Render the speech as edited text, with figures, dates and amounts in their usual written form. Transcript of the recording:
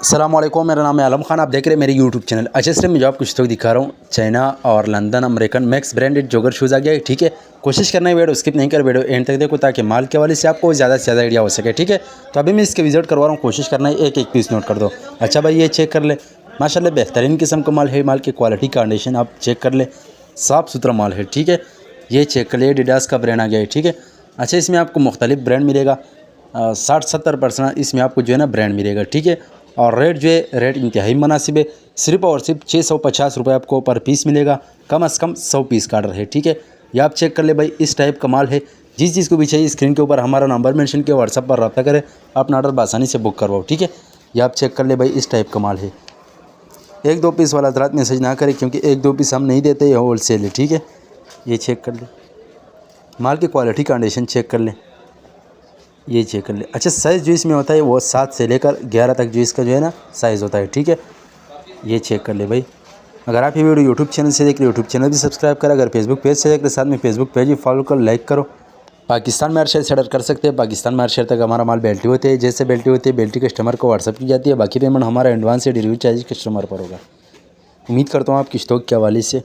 अस्सलामुअलैकुम, मेरा नाम है आलम खान। आप देख रहे हैं मेरे यूट्यूब चैनल। अच्छा सर, मैं जो आपको स्टॉक दिखा रहा हूँ चाइना और London American Max branded jogger shoes आ गया है। ठीक है, कोशिश करना है वीडियो स्किप नहीं कर, वीडियो एंड तक देखो ताकि माल के वाले से आपको ज़्यादा से ज़्यादा आइडिया हो सके। ठीक है, तो अभी मैं इसके विजिट करवा रहा हूँ, कोशिश करना है एक एक पीस नोट कर दो। अच्छा भाई, ये चेक कर ले, माशाल्लाह बेहतरीन किस्म का माल है। माल की क्वालिटी कंडीशन आप चेक कर ले, साफ़ सुथरा माल है। ठीक है, ये चेक कर ले, एडिडास का ब्रांड आ गया है। ठीक है, अच्छा इसमें आपको मुख्तलिफ ब्रांड मिलेगा, 60-70% इसमें आपको जो है ना ब्रांड मिलेगा। ठीक है, और रेट जो है रेट इंतहाई मुनासिब है, सिर्फ और सिर्फ 650 रुपये आपको पर पीस मिलेगा। कम से कम 100 पीस का ऑर्डर है। ठीक है, ये आप चेक कर ले भाई, इस टाइप का माल है। जिस चीज़ को भी चाहिए स्क्रीन के ऊपर हमारा नंबर मेंशन किया, व्हाट्सएप पर रब्ता करें, अपना ऑर्डर आसानी से बुक करवाओ। ठीक है, ये आप चेक कर ले भाई, इस टाइप का माल है। एक दो पीस वाला हज़रात मैसेज ना करें, क्योंकि एक दो पीस हम नहीं देते, ये होल सेल है। ठीक है, ये चेक कर ले, माल की क्वालिटी कंडीशन चेक कर ले, ये चेक कर ले। अच्छा, साइज़ जो इसमें होता है वो 7 से लेकर 11 तक जो इसका जो है ना साइज़ होता है। ठीक है, ये चेक कर ले भाई। अगर आप ये वीडियो यूट्यूब चैनल से देख रहे हो, यूट्यूब चैनल भी सब्सक्राइब करें। अगर फेसबुक पेज से देख रहे, साथ में फेसबुक पेज भी फॉलो कर, लाइक करो। पाकिस्तान में हर शहर से ऑर्डर कर सकते हैं। पाकिस्तान में हर शहर तक हमारा माल बेल्टी होते हैं। जैसे बेल्टी होती है, बेल्टी कस्टमर को व्हाट्सअप की जाती है, बाकी पेमेंट हमारा एडवांस से डिलीवरी चार्ज कस्टमर पर होगा। उम्मीद करता हूँ आपकी स्टॉक के हवाले से